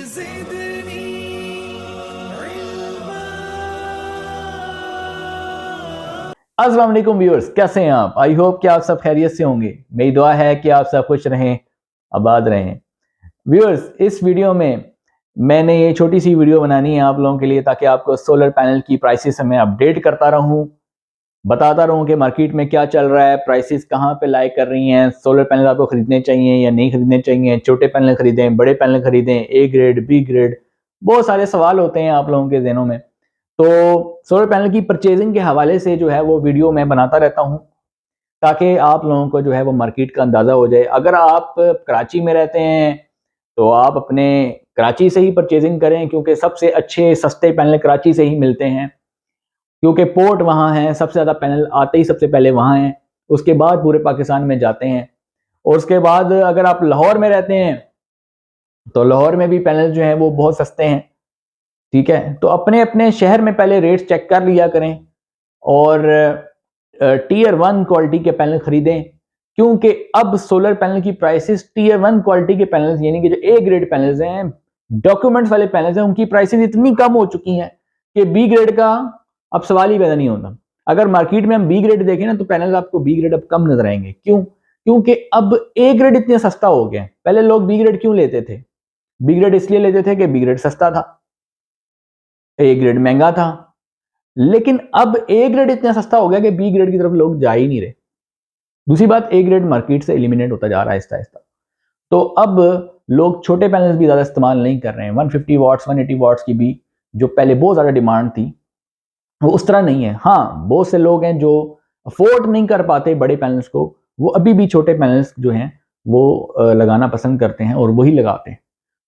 अस्सलाम वालेकुम व्यूअर्स, कैसे हैं आप? आई होप कि आप सब खैरियत से होंगे। मेरी दुआ है कि आप सब खुश रहें, आबाद रहें। व्यूअर्स, इस वीडियो में मैंने ये छोटी सी वीडियो बनानी है आप लोगों के लिए, ताकि आपको सोलर पैनल की प्राइसेस मैं अपडेट करता रहूं, बताता रहूं कि मार्केट में क्या चल रहा है, प्राइसेस कहां पे लाई कर रही हैं, सोलर पैनल आपको खरीदने चाहिए या नहीं खरीदने चाहिए, छोटे पैनल खरीदें, बड़े पैनल खरीदें, ए ग्रेड, बी ग्रेड, बहुत सारे सवाल होते हैं आप लोगों के ज़हनों में। तो सोलर पैनल की परचेजिंग के हवाले से जो है वो वीडियो मैं बनाता रहता हूँ, ताकि आप लोगों को जो है वो मार्केट का अंदाज़ा हो जाए। अगर आप कराची में रहते हैं तो आप अपने कराची से ही परचेजिंग करें, क्योंकि सबसे अच्छे सस्ते पैनल कराची से ही मिलते हैं, क्योंकि पोर्ट वहाँ हैं, सबसे ज़्यादा पैनल आते ही सबसे पहले वहाँ हैं, उसके बाद पूरे पाकिस्तान में जाते हैं। और उसके बाद अगर आप लाहौर में रहते हैं तो लाहौर में भी पैनल जो हैं वो बहुत सस्ते हैं। ठीक है, तो अपने अपने शहर में पहले रेट चेक कर लिया करें और टीयर 1 क्वालिटी के पैनल खरीदें, क्योंकि अब सोलर पैनल की प्राइसेस टीयर 1 क्वालिटी के पैनल्स, यानी कि जो ए ग्रेड पैनल्स हैं, डॉक्यूमेंट्स वाले पैनल्स हैं, उनकी प्राइसेस इतनी कम हो चुकी हैं कि बी ग्रेड का अब सवाल ही पैदा नहीं होता। अगर मार्केट में हम बी ग्रेड देखें ना, तो पैनल आपको बी ग्रेड अब कम नजर आएंगे। क्यों? क्योंकि अब ए ग्रेड इतने सस्ता हो गया। पहले लोग बी ग्रेड क्यों लेते थे? बी ग्रेड इसलिए लेते थे कि बी ग्रेड सस्ता था, ए ग्रेड महंगा था। लेकिन अब ए ग्रेड इतना सस्ता हो गया कि बी ग्रेड की तरफ लोग जा ही नहीं रहे। दूसरी बात, ए ग्रेड मार्केट से एलिमिनेट होता जा रहा है आहिस्ता आहिस्ता। तो अब लोग छोटे पैनल्स भी ज़्यादा इस्तेमाल नहीं कर रहे हैं। 150 वाट्स 180 वाट्स की भी जो पहले बहुत ज़्यादा डिमांड थी, वो उस तरह नहीं है। हाँ, बहुत से लोग हैं जो अफोर्ड नहीं कर पाते बड़े पैनल्स को, वो अभी भी छोटे पैनल्स जो हैं वो लगाना पसंद करते हैं और वही लगाते हैं।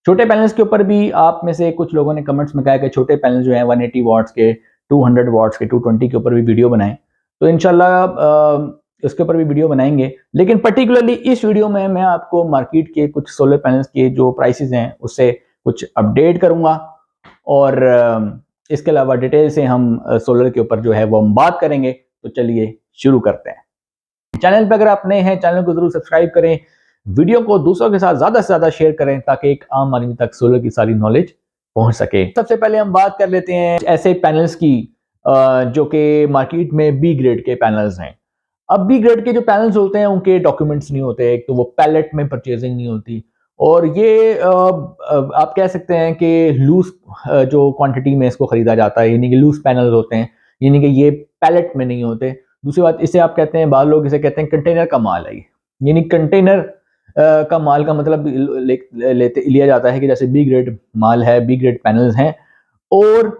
छोटे पैनल्स के ऊपर भी आप में से कुछ लोगों ने कमेंट्स में कहा कि छोटे पैनल जो हैं 180 वाट्स के, 200 वाट्स के, 220 के ऊपर भी वीडियो बनाएं। तो इंशाल्लाह उसके ऊपर भी वीडियो बनाएंगे, लेकिन पर्टिकुलरली इस वीडियो में मैं आपको मार्केट के कुछ सोलर पैनल्स के जो प्राइसेस हैं उससे कुछ अपडेट करूंगा, और इसके अलावा डिटेल से हम सोलर के ऊपर जो है वो हम बात करेंगे। तो चलिए शुरू करते हैं। चैनल पर अगर आप नए हैं, चैनल को जरूर सब्सक्राइब करें, वीडियो को दूसरों के साथ ज्यादा से ज्यादा शेयर करें, ताकि एक आम आदमी तक सोलर की सारी नॉलेज पहुंच सके। सबसे पहले हम बात कर लेते हैं ऐसे पैनल्स की जो कि मार्केट में बी ग्रेड के पैनल्स हैं। अब बी ग्रेड के जो पैनल्स होते हैं उनके डॉक्यूमेंट्स नहीं होते, एक तो वो पैलेट में परचेजिंग नहीं होती, और ये आप कह सकते हैं कि लूज जो क्वांटिटी में इसको खरीदा जाता है, यानी कि लूज पैनल्स होते हैं, यानी कि ये पैलेट में नहीं होते। दूसरी बात, इसे आप कहते हैं, बाद लोग इसे कहते हैं कंटेनर का माल है, यानी कंटेनर का माल का मतलब लेते लिया जाता है कि जैसे बी ग्रेड माल है, बी ग्रेड पैनल्स हैं, और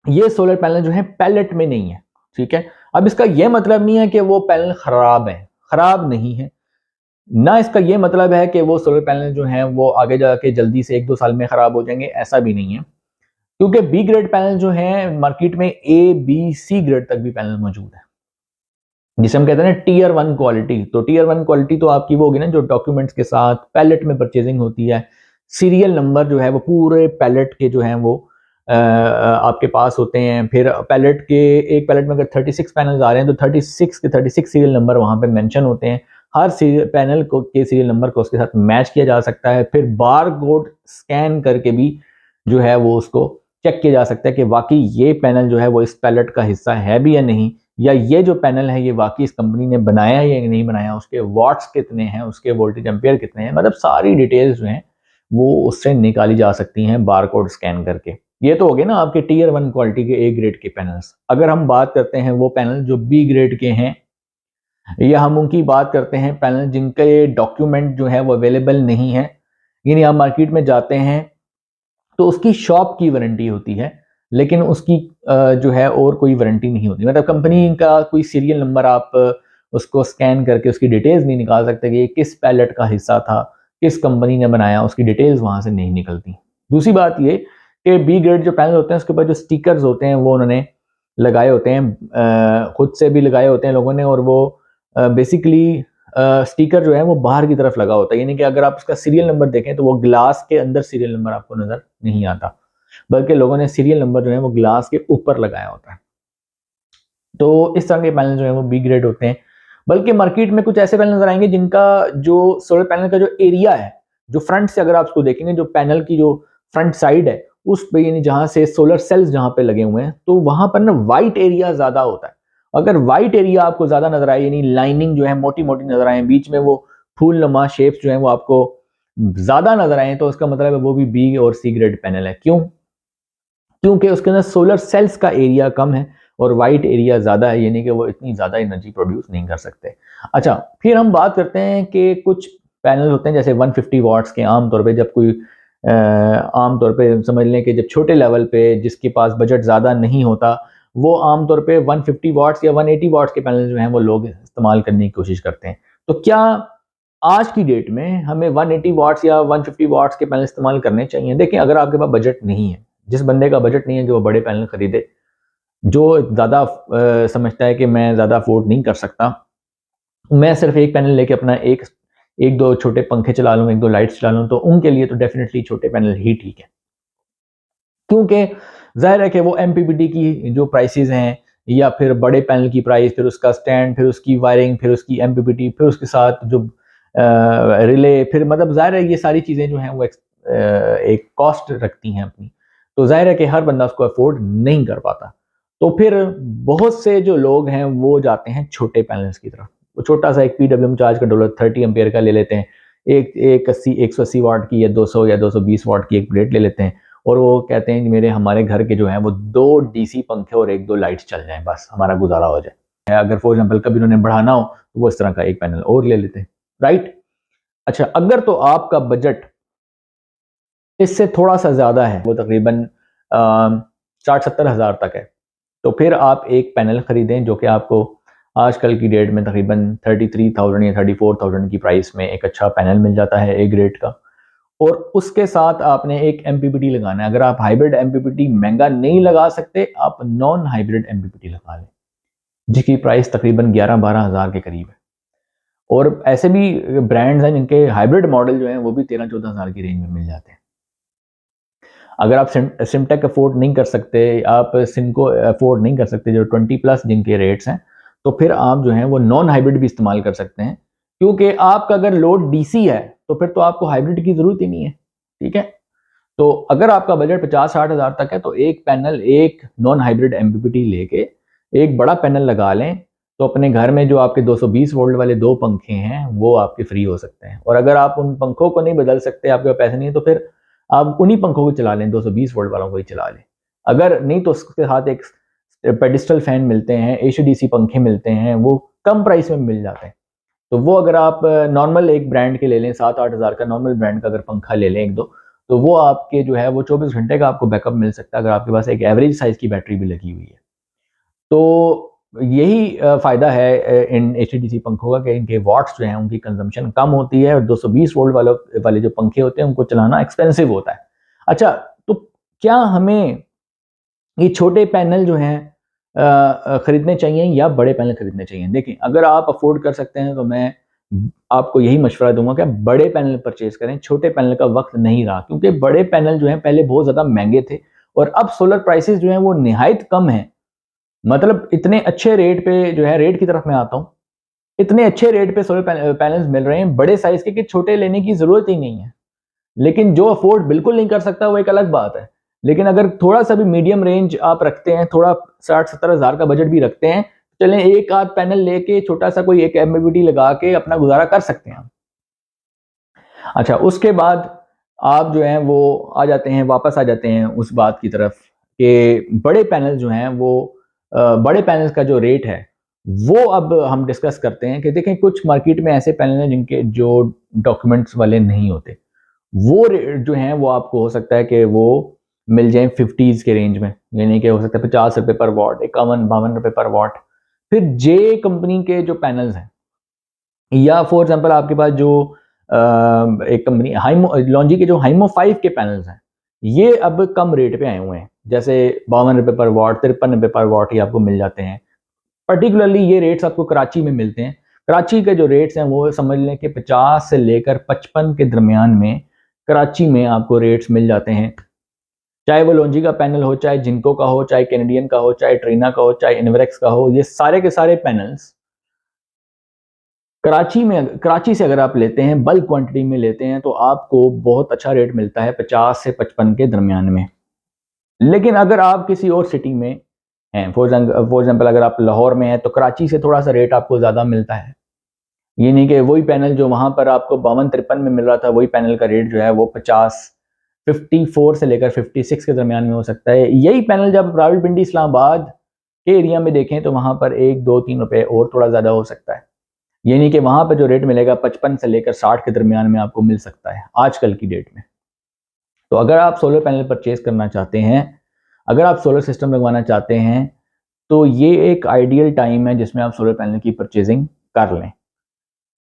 ये सोलर पैनल जो है पैलेट में नहीं है। ठीक है, अब इसका यह मतलब नहीं है कि वो पैनल खराब है, खराब नहीं है ना। इसका यह मतलब है कि वो सोलर पैनल जो हैं वो आगे जाके जल्दी से 1-2 साल में खराब हो जाएंगे, ऐसा भी नहीं है। क्योंकि बी ग्रेड पैनल जो है मार्केट में ए बी सी ग्रेड तक भी पैनल मौजूद है, जिसे हम कहते हैं ना टीयर 1 क्वालिटी। तो टीयर 1 क्वालिटी तो आपकी वो होगी ना जो डॉक्यूमेंट्स के साथ पैलेट में परचेजिंग होती है, सीरियल नंबर जो है वो पूरे पैलेट के जो हैं वो आपके पास होते हैं। फिर पैलेट के, एक पैलेट में अगर 36 पैनल आ रहे हैं तो 36 के 36 सीरियल नंबर वहां पे मेंशन होते हैं। हर सीरियल पैनल को के सीरियल नंबर को उसके साथ मैच किया जा सकता है। फिर बार कोड स्कैन करके भी जो है वो उसको चेक किया जा सकता है कि वाकई ये पैनल जो है वो इस पैलेट का हिस्सा है भी या नहीं, या ये जो पैनल है ये वाकई इस कंपनी ने बनाया है या नहीं बनाया, उसके वाट्स कितने हैं, उसके वोल्टेज एम्पेयर कितने हैं, मतलब सारी डिटेल्स जो हैं वो उससे निकाली जा सकती हैं बारकोड स्कैन करके। ये तो हो गए ना आपके टीयर 1 क्वालिटी के ए ग्रेड के पैनल्स। अगर हम बात करते हैं वो पैनल जो बी ग्रेड के हैं, या हम उनकी बात करते हैं पैनल जिनके डॉक्यूमेंट जो है वो अवेलेबल नहीं है, यानी आप मार्केट में जाते हैं तो उसकी शॉप की वारंटी होती है, लेकिन उसकी जो है और कोई वारंटी नहीं होती। मतलब कंपनी का कोई सीरियल नंबर आप उसको स्कैन करके उसकी डिटेल्स नहीं निकाल सकते कि ये किस पैलेट का हिस्सा था, किस कंपनी ने बनाया, उसकी डिटेल्स वहां से नहीं निकलती। दूसरी बात ये कि बी ग्रेड जो पैनल होते हैं उसके ऊपर जो स्टिकर्स होते हैं वो उन्होंने लगाए होते हैं, खुद से भी लगाए होते हैं लोगों ने, और वो बेसिकली स्टिकर जो है वो बाहर की तरफ लगा होता है, यानी कि अगर आप उसका सीरियल नंबर देखें तो वो ग्लास के अंदर सीरियल नंबर आपको नजर नहीं आता, बल्कि लोगों ने सीरियल नंबर जो है वो ग्लास के ऊपर लगाया होता है। तो इस तरह के पैनल जो है वो बी ग्रेड होते हैं। बल्कि मार्केट में कुछ ऐसे पैनल नजर आएंगे जिनका जो सोलर पैनल का जो एरिया है, जो फ्रंट से अगर आप उसको देखेंगे, जो पैनल की जो फ्रंट साइड है उस पे, यानी जहाँ से सोलर सेल्स जहाँ पे लगे हुए हैं, तो वहाँ पर ना वाइट एरिया ज़्यादा होता है। अगर वाइट एरिया आपको ज़्यादा नज़र आए, यानी लाइनिंग जो है मोटी-मोटी नज़र आए, बीच में वो फूलनुमा शेप्स जो हैं वो आपको ज़्यादा नज़र आएँ, तो उसका मतलब है वो भी बी और सी ग्रेड पैनल है। क्यों? क्योंकि उसके अंदर सोलर सेल्स का एरिया कम है और वाइट एरिया ज़्यादा है, यानी कि वो इतनी ज़्यादा एनर्जी प्रोड्यूस नहीं कर सकते। अच्छा, फिर हम बात करते हैं कि कुछ पैनल होते हैं जैसे 150 वॉट्स के, आम तौर पे जब कोई आम तौर पे समझ लें कि जब छोटे लेवल पे जिसके पास बजट ज़्यादा नहीं होता, वो आम तौर पे 150 वॉट्स या 180 वॉट्स के पैनल जो हैं वो लोग इस्तेमाल करने की कोशिश करते हैं। तो क्या आज की डेट में हमें 180 वॉट्स या 150 वॉट्स के पैनल इस्तेमाल करने चाहिए? देखिए, अगर आपके पास बजट नहीं है, जिस बंदे का बजट नहीं है कि वो बड़े पैनल खरीदे, जो ज़्यादा समझता है कि मैं ज़्यादा अफ़ोर्ड नहीं कर सकता, मैं सिर्फ़ एक पैनल लेके अपना एक 1-2 छोटे पंखे चला लूँ, 1-2 लाइट्स चला लूँ, तो उनके लिए तो डेफ़िनिटली छोटे पैनल ही ठीक है। क्योंकि ज़ाहिर है कि वो एमपीपीटी की जो प्राइसेज़ हैं, या फिर बड़े पैनल की प्राइस, फिर उसका स्टैंड, फिर उसकी वायरिंग, फिर उसकी एमपीपीटी, फिर उसके साथ जो रिले, फिर मतलब ज़ाहिर है ये सारी चीज़ें जो हैं वो एक कॉस्ट रखती हैं अपनी। तो ज़ाहिर है कि हर बंदा उसको अफ़ोर्ड नहीं कर पाता। तो फिर बहुत से जो लोग हैं वो जाते हैं छोटे पैनल्स की तरफ। वो छोटा-सा एक पीडब्ल्यूएम चार्ज का डॉलर 30 एम्पीयर का ले लेते हैं। एक 180 वाट की या 200 या 220 वाट की एक प्लेट ले लेते हैं, और वो कहते हैं कि मेरे हमारे घर के जो हैं वो 2 डीसी पंखे और 1-2 लाइट्स चल जाएँ, बस हमारा गुज़ारा हो जाए। अगर फॉर एग्ज़ाम्पल कभी उन्होंने बढ़ाना हो, तो वो इस तरह का एक पैनल और ले लेते हैं, राइट? अच्छा, अगर तो आपका बजट इससे थोड़ा-सा ज़्यादा है, वो तकरीबन 60-70 हज़ार तक है, तो फिर आप एक पैनल खरीदें जो कि आपको आजकल की डेट में तकरीबन 33,000 या 34,000 की प्राइस में एक अच्छा पैनल मिल जाता है ए ग्रेड का। और उसके साथ आपने एक एमपीपीटी लगाना है। अगर आप हाइब्रिड एमपीपीटी महँगा नहीं लगा सकते, आप नॉन हाइब्रिड एमपीपीटी लगा लें, जिसकी प्राइस तकरीबन 11-12 हज़ार के करीब है। और ऐसे भी ब्रांड्स हैं जिनके हाइब्रिड मॉडल जो हैं वो भी 13-14 हज़ार की रेंज में मिल जाते हैं। अगर आप सिमटेक अफोर्ड नहीं कर सकते, आप सिमको अफोर्ड नहीं कर सकते, जो 20 प्लस जिनके रेट्स हैं, तो फिर आप जो हैं वो नॉन हाइब्रिड भी इस्तेमाल कर सकते हैं। क्योंकि आपका अगर लोड डीसी है, तो फिर तो आपको हाइब्रिड की ज़रूरत ही नहीं है, ठीक है? तो अगर आपका बजट 50-60 हज़ार तक है, तो एक पैनल, एक नॉन हाइब्रिड एमपीपीटी लेके एक बड़ा पैनल लगा लें, तो अपने घर में जो आपके 220 वोल्ट वाले 2 पंखे हैं, वो आपके फ्री हो सकते हैं। और अगर आप उन पंखों को नहीं बदल सकते, आपके पास पैसे नहीं है, तो फिर आप उन्हीं पंखों को चला लें, 220 वोल्ट वालों को ही चला लें। अगर नहीं तो उसके साथ एक पेडिस्टल फैन मिलते हैं, एचडीसी पंखे मिलते हैं, वो कम प्राइस में मिल जाते हैं। तो वो अगर आप नॉर्मल एक ब्रांड के ले लें, 7-8 हज़ार का नॉर्मल ब्रांड का अगर पंखा ले लें 1-2, तो वो आपके जो है वो 24 घंटे का आपको बैकअप मिल सकता है, अगर आपके पास एक एवरेज साइज़ की बैटरी भी लगी हुई है। तो यही फ़ायदा है इन एचटीडीसी पंखों का, कि इनके वॉट्स जो हैं उनकी कंज़म्पशन कम होती है, और 220 वोल्ट वाले जो पंखे होते हैं उनको चलाना एक्सपेंसिव होता है। अच्छा, तो क्या हमें ये छोटे पैनल जो हैं खरीदने चाहिए या बड़े पैनल खरीदने चाहिए? देखिए, अगर आप अफ़ोर्ड कर सकते हैं, तो मैं आपको यही मशवरा दूँगा कि आप बड़े पैनल परचेज़ करें, छोटे पैनल का वक़्त नहीं रहा, क्योंकि बड़े पैनल जो हैं पहले बहुत ज़्यादा महँगे थे, और अब सोलर प्राइसेज़ जो हैं वो निहायत कम हैं। मतलब इतने अच्छे रेट पे जो है, रेट की तरफ मैं आता हूँ, इतने अच्छे रेट पे सोलर पैनल्स मिल रहे हैं बड़े साइज़ के, कि छोटे लेने की ज़रूरत ही नहीं है। लेकिन जो अफ़ोर्ड बिल्कुल नहीं कर सकता, वो एक अलग बात है। लेकिन अगर थोड़ा-सा भी मीडियम रेंज आप रखते हैं, थोड़ा 60-70 हज़ार का बजट भी रखते हैं, चलें एक आध पैनल लेके छोटा-सा कोई एक एमपीपीटी लगा के अपना गुज़ारा कर सकते हैं आप। अच्छा, उसके बाद आप जो हैं वो आ जाते हैं, वापस आ जाते हैं उस बात की तरफ कि बड़े पैनल जो हैं वो बड़े पैनल्स का जो रेट है, वो अब हम डिस्कस करते हैं कि देखें, कुछ मार्केट में ऐसे पैनल हैं जिनके जो डॉक्यूमेंट्स वाले नहीं होते। वो रेट जो हैं वो आपको हो सकता है कि वो मिल जाएँ 50s के रेंज में, यानी कि हो सकता है ₹50 पर वॉट, 51-52 रुपए पर वॉट। फिर जे कंपनी के जो पैनल्स हैं, या फॉर एग्जांपल आपके पास जो एक कंपनी हाइमो लॉन्जी के जो हाइमो 5 के पैनल्स हैं, ये अब कम रेट पे आए हुए हैं। जैसे ₹52 पर वॉट, ₹53 पर वॉट, ये आपको मिल जाते हैं। पर्टिकुलरली ये रेट्स आपको कराची में मिलते हैं। कराची के जो रेट्स हैं वो समझ लें कि 50 से लेकर 55 के दरमियान में कराची में आपको रेट्स मिल जाते हैं। चाहे वो लॉन्जी का पैनल हो, चाहे जिनको का हो, चाहे कैनेडियन का हो, चाहे ट्रीना का हो, चाहे इन्वेरेक्स का हो, ये सारे के सारे पैनल्स कराची से अगर आप लेते हैं, बल्क क्वांटिटी में लेते हैं, तो आपको बहुत अच्छा रेट मिलता है 50 से 55 के दरमियान में। लेकिन अगर आप किसी और सिटी में हैं, फॉर एग्जाम्पल अगर आप लाहौर में हैं, तो कराची से थोड़ा सा रेट आपको ज़्यादा मिलता है। ये नहीं कि वही पैनल जो वहाँ पर आपको 52-53 में मिल रहा था, वही पैनल का रेट जो है वो 54 से लेकर 56 के दरमियान में हो सकता है। यही पैनल जब रावलपिंडी इस्लामाबाद के एरिया में देखें तो वहाँ पर 1-2-3 रुपए और थोड़ा ज़्यादा हो सकता है। ये नहीं कि वहाँ पर जो रेट मिलेगा 55 से लेकर 60 के दरमियान में आपको मिल सकता है आजकल की डेट में। तो अगर आप सोलर पैनल परचेज करना चाहते हैं, अगर आप सोलर सिस्टम लगवाना चाहते हैं, तो ये एक आइडियल टाइम है जिसमें आप सोलर पैनल की परचेजिंग कर लें।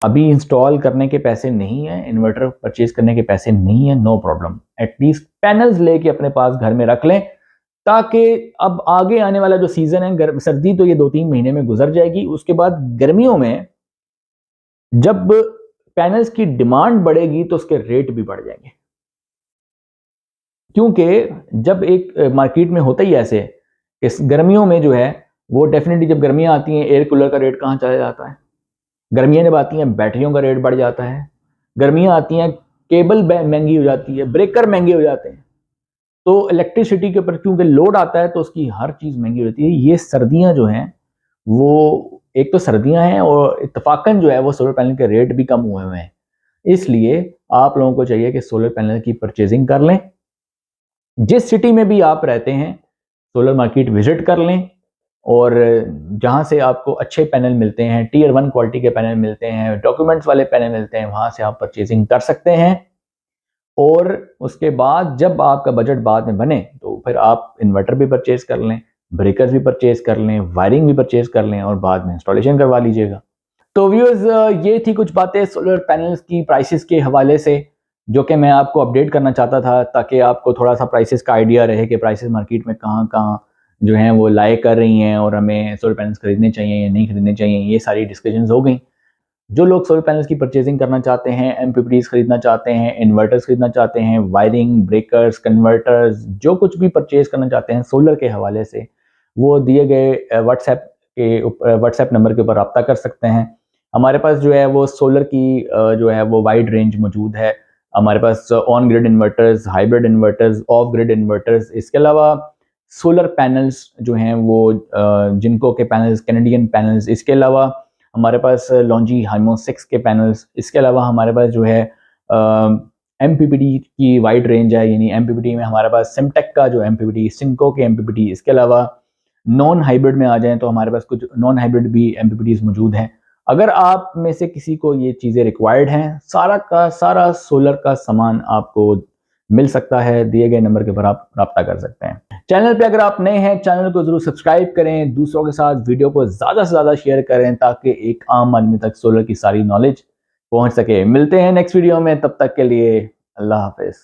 अभी इंस्टॉल करने के पैसे नहीं है, इन्वर्टर परचेज करने के पैसे नहीं है, नो प्रॉब्लम। एटलीस्ट पैनल्स लेके अपने पास घर में रख लें, ताकि अब आगे आने वाला जो सीजन है, सर्दी तो ये 2-3 महीने में गुजर जाएगी, उसके बाद गर्मियों में जब पैनल्स की डिमांड बढ़ेगी तो उसके रेट भी बढ़ जाएंगे। क्योंकि जब एक मार्केट में होता ही ऐसे, इस गर्मियों में जो है वो डेफिनेटली जब गर्मियां आती हैं, एयर कूलर का रेट कहाँ चला जाता है। गर्मियां जब आती हैं, बैटरियों का रेट बढ़ जाता है। गर्मियां आती हैं, केबल महंगी हो जाती है, ब्रेकर महंगे हो जाते हैं। तो इलेक्ट्रिसिटी के ऊपर क्योंकि लोड आता है तो उसकी हर चीज़ महंगी हो जाती है। ये सर्दियां जो हैं वो, एक तो सर्दियां हैं और इत्तफाकन जो है वो सोलर पैनल के रेट भी कम हुए हैं। इसलिए आप लोगों को चाहिए कि सोलर पैनल की परचेजिंग कर लें। जिस सिटी में भी आप रहते हैं, सोलर मार्केट विजिट कर लें, और जहाँ से आपको अच्छे पैनल मिलते हैं, टियर 1 क्वालिटी के पैनल मिलते हैं, डॉक्यूमेंट्स वाले पैनल मिलते हैं, वहाँ से आप परचेजिंग कर सकते हैं। और उसके बाद जब आपका बजट बाद में बने तो फिर आप इन्वर्टर भी परचेज कर लें, ब्रेकर्स भी परचेज कर लें, वायरिंग भी परचेज कर लें और बाद में इंस्टॉलेशन करवा लीजिएगा। तो व्यूअर्स, ये थी कुछ बातें सोलर पैनल्स की प्राइसेस के हवाले से, जो कि मैं आपको अपडेट करना चाहता था, ताकि आपको थोड़ा सा प्राइसेस का आइडिया रहे कि प्राइसेस मार्केट में कहाँ कहाँ जो हैं वो लाए कर रही हैं, और हमें सोलर पैनल्स खरीदने चाहिए या नहीं खरीदने चाहिए। ये सारी डिस्कशंस हो गई। जो लोग सोलर पैनल्स की परचेजिंग करना चाहते हैं, एमपीपीटीज खरीदना चाहते हैं, इन्वर्टर्स खरीदना चाहते हैं, वायरिंग, ब्रेकर्स, कन्वर्टर्स, जो कुछ भी परचेज करना चाहते हैं सोलर के हवाले से, वो दिए गए व्हाट्सएप नंबर के ऊपर रब्ता कर सकते हैं। हमारे पास जो है वो सोलर की जो है वो वाइड रेंज मौजूद है। हमारे pass on grid inverters, hybrid inverters, of grid inverters, इसके अलावा सोलर पैनल्स जो हैं वो जिनको के पैनल्स, कैनेडियन पैनल्स, इसके अलावा हमारे पास लॉन्जी हाइमो 6 के पैनल्स, इसके अलावा हमारे पास जो है एमपीपीटी की वाइड रेंज है। यानी एमपीपीटी में हमारे पास सिमटेक का जो एमपीपीटी, सिंको के एमपीपीटी, इसके अलावा नॉन हाइब्रिड में आ जाएं तो हमारे पास कुछ नॉन हाइब्रिड भी एमपीपीटीज मौजूद हैं। अगर आप में से किसी को ये चीज़ें रिक्वायर्ड हैं, सारा का सारा सोलर का सामान आपको मिल सकता है। दिए गए नंबर के ऊपर आप रब्ता कर सकते हैं। चैनल पे अगर आप नए हैं, चैनल को जरूर सब्सक्राइब करें, दूसरों के साथ वीडियो को ज़्यादा से ज़्यादा शेयर करें, ताकि एक आम आदमी तक सोलर की सारी नॉलेज पहुंच सके। मिलते हैं नेक्स्ट वीडियो में, तब तक के लिए अल्लाह हाफिज़।